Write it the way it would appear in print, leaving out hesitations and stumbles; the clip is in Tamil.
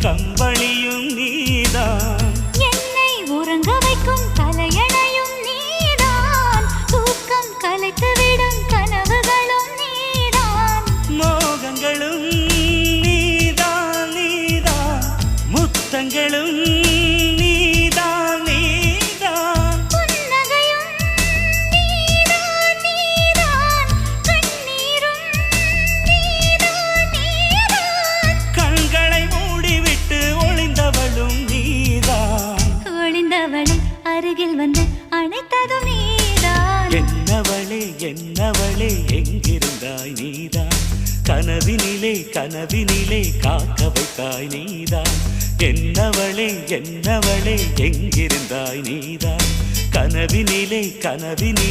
கம்பளியும் நீதான், என்னை உறங்க வைக்கும் தலையணையும் நீதான், தூக்கம் கலைத்துவிடும் கனவுகளும் நீதான், மோகங்களும் நீதான் நீதான், முத்தங்களும் நீதான் நீதான், புன்னகையும் நீதான் நீதான், கண்ணீரும் நீதான் நீதான், கண்களை மூடிவிட்டு ஒளிந்தவளும் நீதான், ஒளிந்தவளை அருகில் வந்து அணைத்ததும் நீதான், என்னவளே என்னவளே எங்கிருந்தாய் நீதான், கனவினிலே கனவினிலே காக்க வைத்தாய் நீதான், என்னவளே என்னவளே எங்கிருந்தாய் நீதான், கனவினிலே கனவினிலே